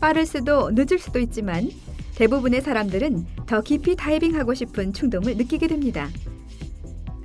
빠를 수도 늦을 수도 있지만 대부분의 사람들은 더 깊이 다이빙하고 싶은 충동을 느끼게 됩니다.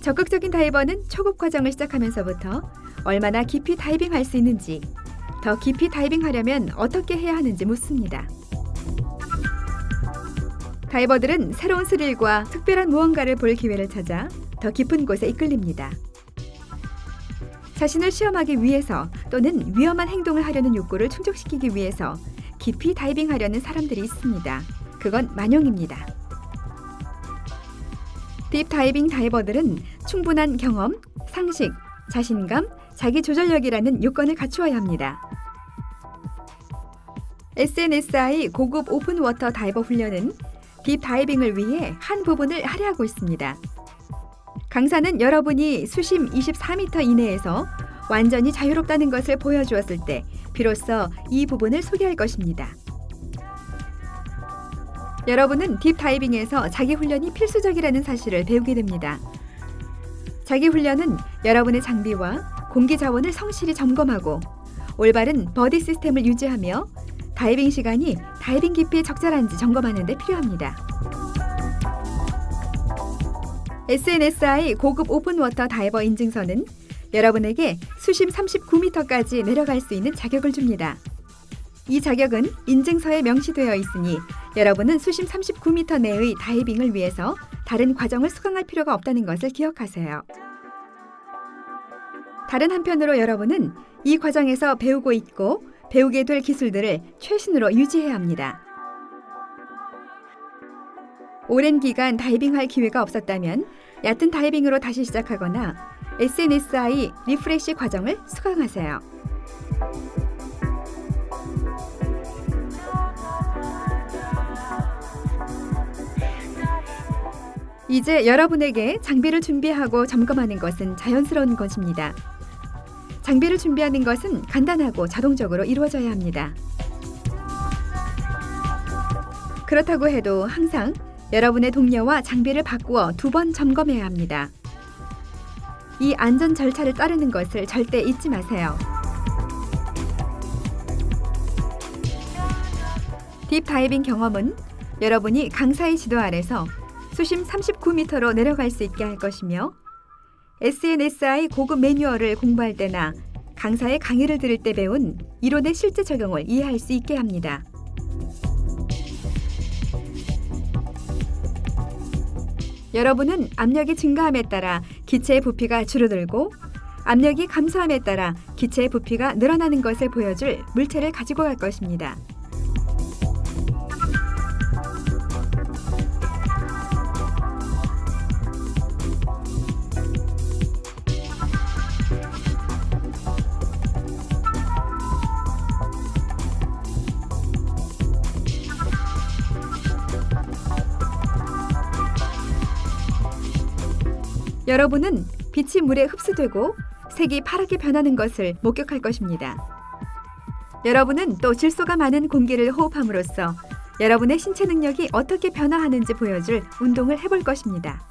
적극적인 다이버는 초급 과정을 시작하면서부터 얼마나 깊이 다이빙할 수 있는지, 더 깊이 다이빙하려면 어떻게 해야 하는지 묻습니다. 다이버들은 새로운 스릴과 특별한 무언가를 볼 기회를 찾아 더 깊은 곳에 이끌립니다. 자신을 시험하기 위해서 또는 위험한 행동을 하려는 욕구를 충족시키기 위해서 깊이 다이빙하려는 사람들이 있습니다. 그건 만용입니다. 딥다이빙 다이버들은 충분한 경험, 상식, 자신감, 자기 조절력이라는 요건을 갖추어야 합니다. SNSI 고급 오픈워터 다이버 훈련은 딥다이빙을 위해 한 부분을 할애하고 있습니다. 강사는 여러분이 수심 24m 이내에서 완전히 자유롭다는 것을 보여주었을 때 비로소 이 부분을 소개할 것입니다. 여러분은 딥다이빙에서 자기 훈련이 필수적이라는 사실을 배우게 됩니다. 자기 훈련은 여러분의 장비와 공기 자원을 성실히 점검하고 올바른 버디 시스템을 유지하며 다이빙 시간이 다이빙 깊이에 적절한지 점검하는 데 필요합니다. SNSI 고급 오픈워터 다이버 인증서는 여러분에게 수심 39m까지 내려갈 수 있는 자격을 줍니다. 이 자격은 인증서에 명시되어 있으니 여러분은 수심 39m 내의 다이빙을 위해서 다른 과정을 수강할 필요가 없다는 것을 기억하세요. 다른 한편으로 여러분은 이 과정에서 배우고 있고 배우게 될 기술들을 최신으로 유지해야 합니다. 오랜 기간 다이빙할 기회가 없었다면 얕은 다이빙으로 다시 시작하거나 SNSI 리프레시 과정을 수강하세요. 이제 여러분에게 장비를 준비하고 점검하는 것은 자연스러운 것입니다. 장비를 준비하는 것은 간단하고 자동적으로 이루어져야 합니다. 그렇다고 해도 항상 여러분의 동료와 장비를 바꾸어 2번 점검해야 합니다. 이 안전 절차를 따르는 것을 절대 잊지 마세요. 딥다이빙 경험은 여러분이 강사의 지도 아래서 수심 39m로 내려갈 수 있게 할 것이며 SNSI 고급 매뉴얼을 공부할 때나 강사의 강의를 들을 때 배운 이론의 실제 적용을 이해할 수 있게 합니다. 여러분은 압력이 증가함에 따라 기체의 부피가 줄어들고 압력이 감소함에 따라 기체의 부피가 늘어나는 것을 보여줄 물체를 가지고 갈 것입니다. 여러분은 빛이 물에 흡수되고 색이 파랗게 변하는 것을 목격할 것입니다. 여러분은 또 질소가 많은 공기를 호흡함으로써 여러분의 신체 능력이 어떻게 변화하는지 보여줄 운동을 해볼 것입니다.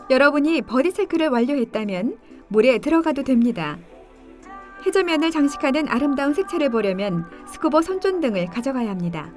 여러분이 버디 체크를 완료했다면 물에 들어가도 됩니다. 해저면을 장식하는 아름다운 색채를 보려면 스쿠버 손전 등을 가져가야 합니다.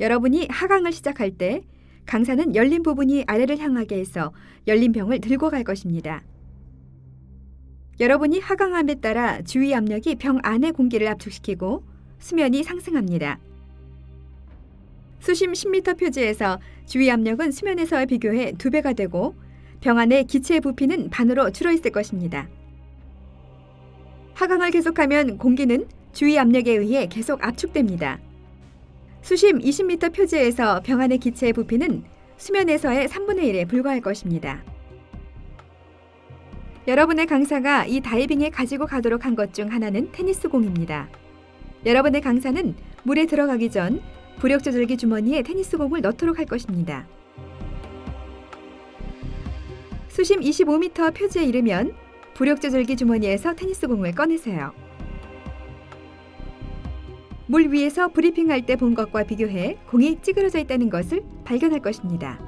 여러분이 하강을 시작할 때 강사는 열린 부분이 아래를 향하게 해서 열린 병을 들고 갈 것입니다. 여러분이 하강함에 따라 주위 압력이 병 안의 공기를 압축시키고 수면이 상승합니다. 수심 10m 표지에서 주위 압력은 수면에서와 비교해 2배가 되고 병 안의 기체의 부피는 반으로 줄어 있을 것입니다. 하강을 계속하면 공기는 주위 압력에 의해 계속 압축됩니다. 수심 20m 표지에서 병 안의 기체의 부피는 수면에서의 3분의 1에 불과할 것입니다. 여러분의 강사가 이 다이빙에 가지고 가도록 한 것 중 하나는 테니스 공입니다. 여러분의 강사는 물에 들어가기 전 부력 조절기 주머니에 테니스 공을 넣도록 할 것입니다. 수심 25m 표지에 이르면 부력 조절기 주머니에서 테니스 공을 꺼내세요. 물 위에서 브리핑할 때 본 것과 비교해 공이 찌그러져 있다는 것을 발견할 것입니다.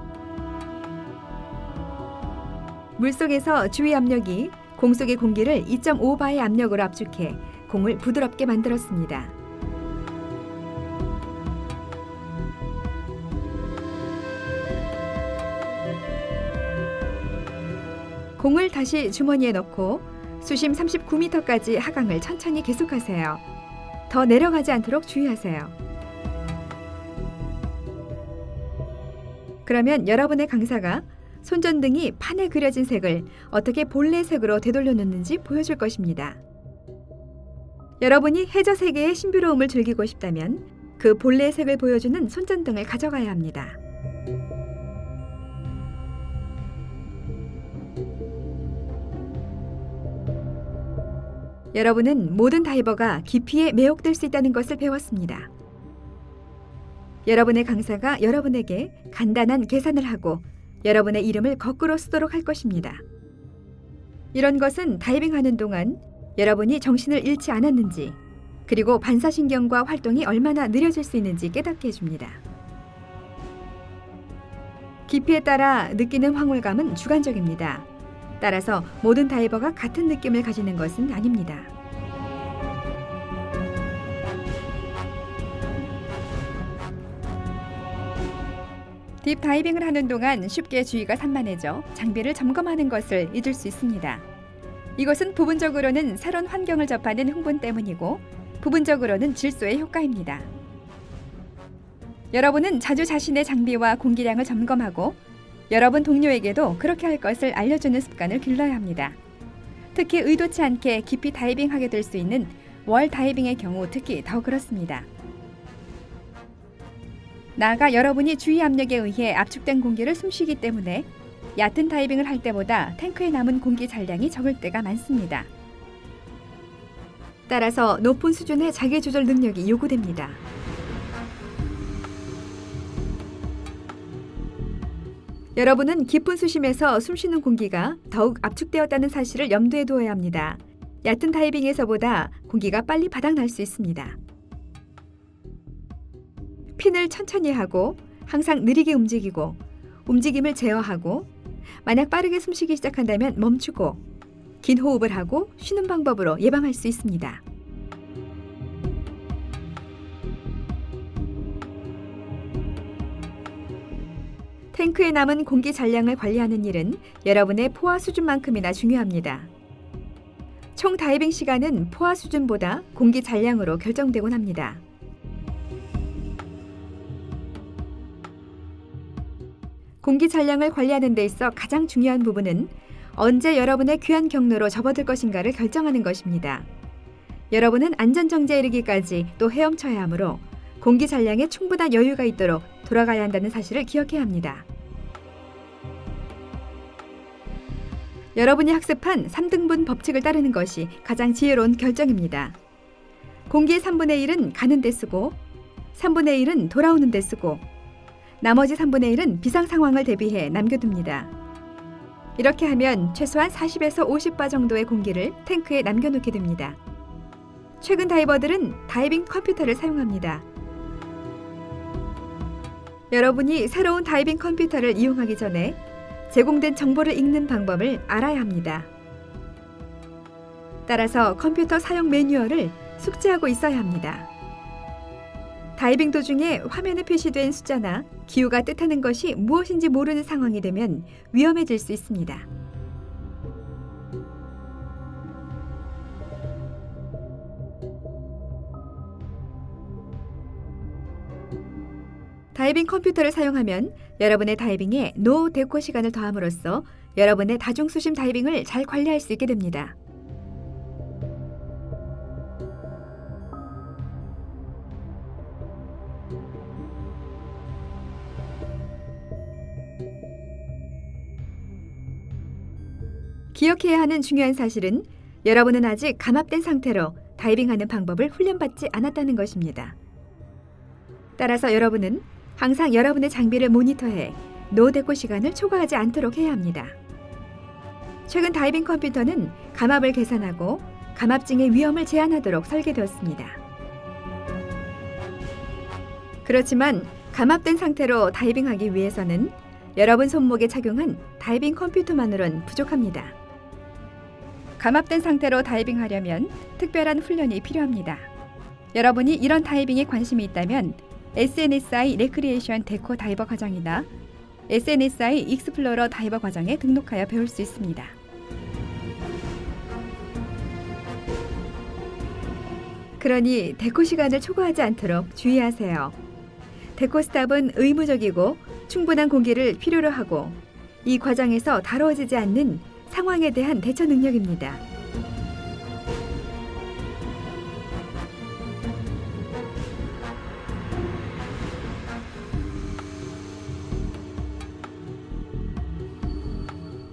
물속에서 주위 압력이 공 속의 공기를 2.5바의 압력으로 압축해 공을 부드럽게 만들었습니다. 공을 다시 주머니에 넣고 수심 39m까지 하강을 천천히 계속하세요. 더 내려가지 않도록 주의하세요. 그러면 여러분의 강사가 손전등이 판에 그려진 색을 어떻게 본래색으로 되돌려 놓는지 보여줄 것입니다. 여러분이 해저 세계의 신비로움을 즐기고 싶다면 그 본래의 색을 보여주는 손전등을 가져가야 합니다. 여러분은 모든 다이버가 깊이에 매혹될 수 있다는 것을 배웠습니다. 여러분의 강사가 여러분에게 간단한 계산을 하고 여러분의 이름을 거꾸로 쓰도록 할 것입니다. 이런 것은 다이빙하는 동안 여러분이 정신을 잃지 않았는지 그리고 반사신경과 활동이 얼마나 느려질 수 있는지 깨닫게 해줍니다. 깊이에 따라 느끼는 황홀감은 주관적입니다. 따라서 모든 다이버가 같은 느낌을 가지는 것은 아닙니다. 딥 다이빙을 하는 동안 쉽게 주의가 산만해져 장비를 점검하는 것을 잊을 수 있습니다. 이것은 부분적으로는 새로운 환경을 접하는 흥분 때문이고 부분적으로는 질소의 효과입니다. 여러분은 자주 자신의 장비와 공기량을 점검하고 여러분 동료에게도 그렇게 할 것을 알려주는 습관을 길러야 합니다. 특히 의도치 않게 깊이 다이빙하게 될 수 있는 월 다이빙의 경우 특히 더 그렇습니다. 나아가 여러분이 주위 압력에 의해 압축된 공기를 숨쉬기 때문에 얕은 다이빙을 할 때보다 탱크에 남은 공기 잔량이 적을 때가 많습니다. 따라서 높은 수준의 자기 조절 능력이 요구됩니다. 여러분은 깊은 수심에서 숨쉬는 공기가 더욱 압축되었다는 사실을 염두에 두어야 합니다. 얕은 다이빙에서보다 공기가 빨리 바닥날 수 있습니다. 핀을 천천히 하고 항상 느리게 움직이고 움직임을 제어하고 만약 빠르게 숨쉬기 시작한다면 멈추고 긴 호흡을 하고 쉬는 방법으로 예방할 수 있습니다. 탱크에 남은 공기 잔량을 관리하는 일은 여러분의 포화 수준만큼이나 중요합니다. 총 다이빙 시간은 포화 수준보다 공기 잔량으로 결정되곤 합니다. 공기 잔량을 관리하는 데 있어 가장 중요한 부분은 언제 여러분의 귀한 경로로 접어들 것인가를 결정하는 것입니다. 여러분은 안전정지에 이르기까지 또 헤엄쳐야 하므로 공기 잔량에 충분한 여유가 있도록 돌아가야 한다는 사실을 기억해야 합니다. 여러분이 학습한 3등분 법칙을 따르는 것이 가장 지혜로운 결정입니다. 공기의 3분의 1은 가는 데 쓰고 3분의 1은 돌아오는 데 쓰고 나머지 3분의 1은 비상 상황을 대비해 남겨둡니다. 이렇게 하면 최소한 40에서 50바 정도의 공기를 탱크에 남겨놓게 됩니다. 최근 다이버들은 다이빙 컴퓨터를 사용합니다. 여러분이 새로운 다이빙 컴퓨터를 이용하기 전에 제공된 정보를 읽는 방법을 알아야 합니다. 따라서 컴퓨터 사용 매뉴얼을 숙지하고 있어야 합니다. 다이빙 도중에 화면에 표시된 숫자나 기호가 뜻하는 것이 무엇인지 모르는 상황이 되면 위험해질 수 있습니다. 다이빙 컴퓨터를 사용하면 여러분의 다이빙에 노 데코 시간을 더함으로써 여러분의 다중수심 다이빙을 잘 관리할 수 있게 됩니다. 기억해야 하는 중요한 사실은 여러분은 아직 감압된 상태로 다이빙하는 방법을 훈련받지 않았다는 것입니다. 따라서 여러분은 항상 여러분의 장비를 모니터해 노데코 시간을 초과하지 않도록 해야 합니다. 최근 다이빙 컴퓨터는 감압을 계산하고 감압증의 위험을 제한하도록 설계되었습니다. 그렇지만 감압된 상태로 다이빙하기 위해서는 여러분 손목에 착용한 다이빙 컴퓨터만으론 부족합니다. 감압된 상태로 다이빙하려면 특별한 훈련이 필요합니다. 여러분이 이런 다이빙에 관심이 있다면 SNSI 레크리에이션 데코 다이버 과정이나 SNSI 익스플로러 다이버 과정에 등록하여 배울 수 있습니다. 그러니 데코 시간을 초과하지 않도록 주의하세요. 데코 스탑은 의무적이고 충분한 공기를 필요로 하고 이 과정에서 다뤄지지 않는 상황에 대한 대처 능력입니다.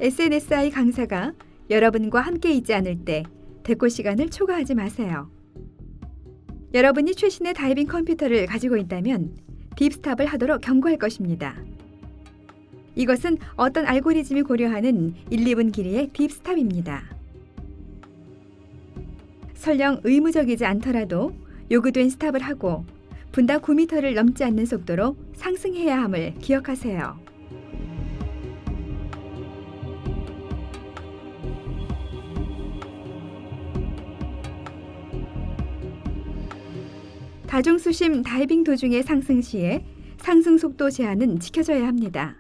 SNSI 강사가 여러분과 함께 있지 않을 때 데코 시간을 초과하지 마세요. 여러분이 최신의 다이빙 컴퓨터를 가지고 있다면 딥스탑을 하도록 경고할 것입니다. 이것은 어떤 알고리즘이 고려하는 1, 2분 길이의 딥스탑입니다. 설령 의무적이지 않더라도 요구된 스탑을 하고 분당 9m를 넘지 않는 속도로 상승해야 함을 기억하세요. 다중수심 다이빙 도중의 상승 시에 상승 속도 제한은 지켜져야 합니다.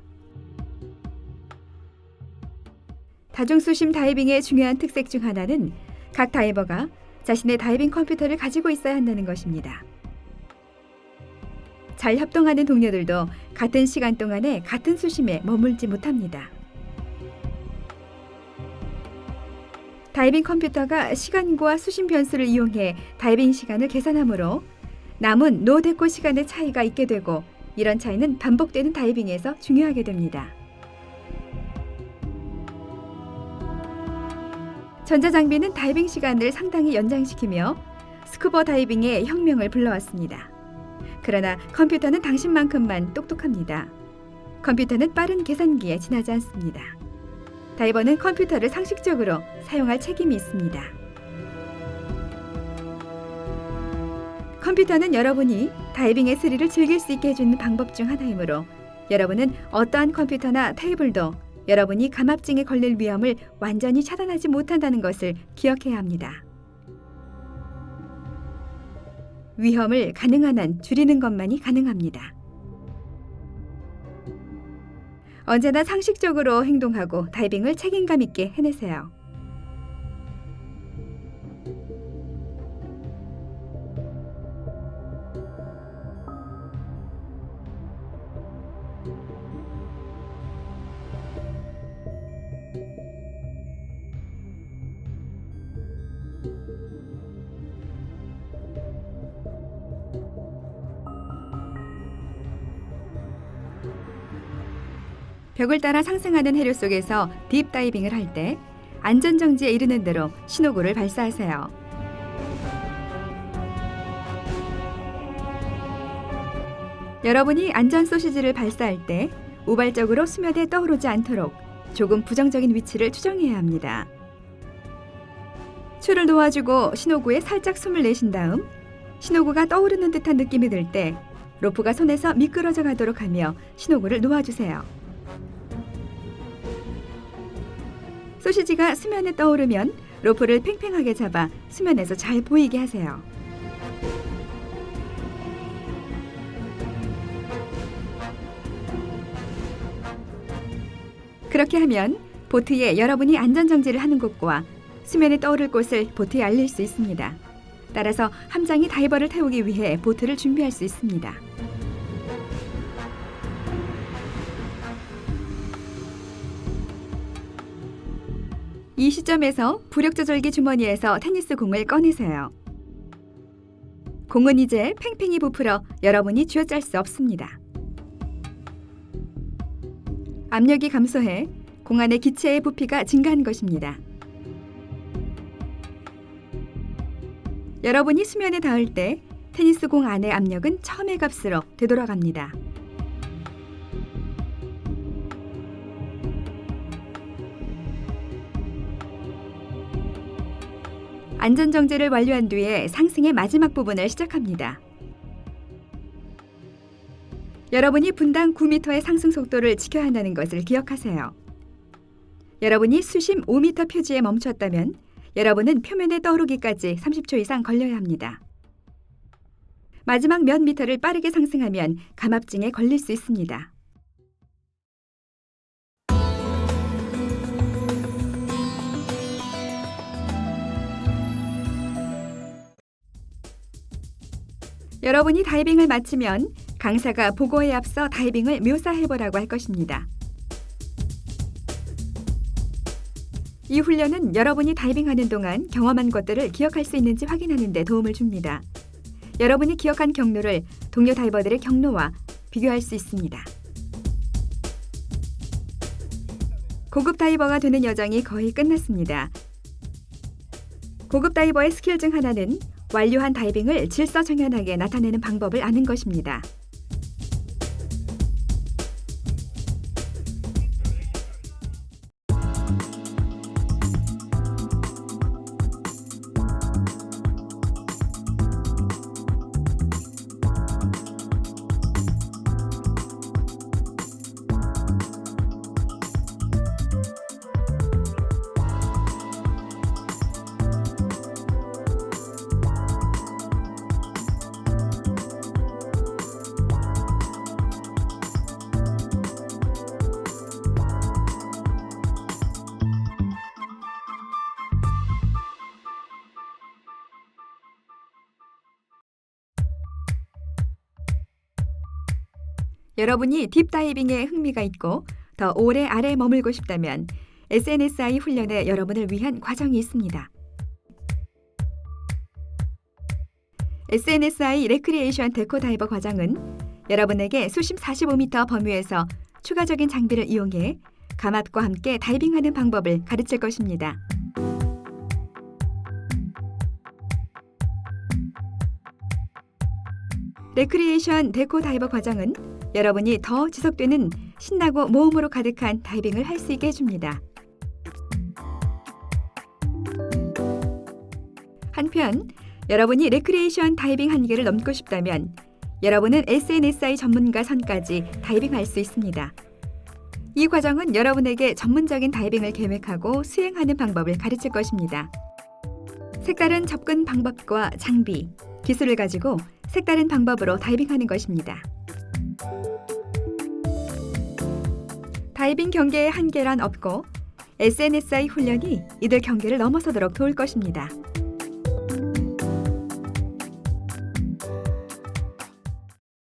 다중수심 다이빙의 중요한 특색 중 하나는 각 다이버가 자신의 다이빙 컴퓨터를 가지고 있어야 한다는 것입니다. 잘 협동하는 동료들도 같은 시간 동안에 같은 수심에 머물지 못합니다. 다이빙 컴퓨터가 시간과 수심 변수를 이용해 다이빙 시간을 계산하므로 남은 노데코 시간의 차이가 있게 되고 이런 차이는 반복되는 다이빙에서 중요하게 됩니다. 전자장비는 다이빙 시간을 상당히 연장시키며 스쿠버 다이빙의 혁명을 불러왔습니다. 그러나 컴퓨터는 당신만큼만 똑똑합니다. 컴퓨터는 빠른 계산기에 지나지 않습니다. 다이버는 컴퓨터를 상식적으로 사용할 책임이 있습니다. 컴퓨터는 여러분이 다이빙의 스릴을 즐길 수 있게 해주는 방법 중 하나이므로 여러분은 어떠한 컴퓨터나 테이블도 여러분이 감압증에 걸릴 위험을 완전히 차단하지 못한다는 것을 기억해야 합니다. 위험을 가능한 한 줄이는 것만이 가능합니다. 언제나 상식적으로 행동하고 다이빙을 책임감 있게 해내세요. 벽을 따라 상승하는 해류 속에서 딥다이빙을 할 때 안전정지에 이르는 대로 신호구를 발사하세요. 여러분이 안전 소시지를 발사할 때 우발적으로 수면에 떠오르지 않도록 조금 부정적인 위치를 추정해야 합니다. 추를 놓아주고 신호구에 살짝 숨을 내쉰 다음 신호구가 떠오르는 듯한 느낌이 들 때 로프가 손에서 미끄러져 가도록 하며 신호구를 놓아주세요. 소시지가 수면에 떠오르면 로프를 팽팽하게 잡아 수면에서 잘 보이게 하세요. 그렇게 하면 보트에 여러분이 안전정지를 하는 곳과 수면에 떠오를 곳을 보트에 알릴 수 있습니다. 따라서 함장이 다이버를 태우기 위해 보트를 준비할 수 있습니다. 이 시점에서 부력 조절기 주머니에서 테니스 공을 꺼내세요. 공은 이제 팽팽히 부풀어 여러분이 쥐어짤 수 없습니다. 압력이 감소해 공 안의 기체의 부피가 증가한 것입니다. 여러분이 수면에 닿을 때 테니스 공 안의 압력은 처음의 값으로 되돌아갑니다. 안전정지를 완료한 뒤에 상승의 마지막 부분을 시작합니다. 여러분이 분당 9m의 상승 속도를 지켜야 한다는 것을 기억하세요. 여러분이 수심 5m 표지에 멈췄다면 여러분은 표면에 떠오르기까지 30초 이상 걸려야 합니다. 마지막 몇 미터를 빠르게 상승하면 감압증에 걸릴 수 있습니다. 여러분이 다이빙을 마치면 강사가 보고에 앞서 다이빙을 묘사해보라고 할 것입니다. 이 훈련은 여러분이 다이빙하는 동안 경험한 것들을 기억할 수 있는지 확인하는 데 도움을 줍니다. 여러분이 기억한 경로를 동료 다이버들의 경로와 비교할 수 있습니다. 고급 다이버가 되는 여정이 거의 끝났습니다. 고급 다이버의 스킬 중 하나는 완료한 다이빙을 질서정연하게 나타내는 방법을 아는 것입니다. 여러분이 딥다이빙에 흥미가 있고 더 오래 아래에 머물고 싶다면 SNSI 훈련에 여러분을 위한 과정이 있습니다. SNSI 레크리에이션 데코 다이버 과정은 여러분에게 수심 45m 범위에서 추가적인 장비를 이용해 감압과 함께 다이빙하는 방법을 가르칠 것입니다. 레크리에이션 데코 다이버 과정은 여러분이 더 지속되는 신나고 모험으로 가득한 다이빙을 할 수 있게 해줍니다. 한편 여러분이 레크리에이션 다이빙 한계를 넘고 싶다면 여러분은 SNSI 전문가 선까지 다이빙할 수 있습니다. 이 과정은 여러분에게 전문적인 다이빙을 계획하고 수행하는 방법을 가르칠 것입니다. 색다른 접근 방법과 장비, 기술을 가지고 색다른 방법으로 다이빙하는 것입니다. 다이빙 경계의 한계란 없고 SNSI 훈련이 이들 경계를 넘어서도록 도울 것입니다.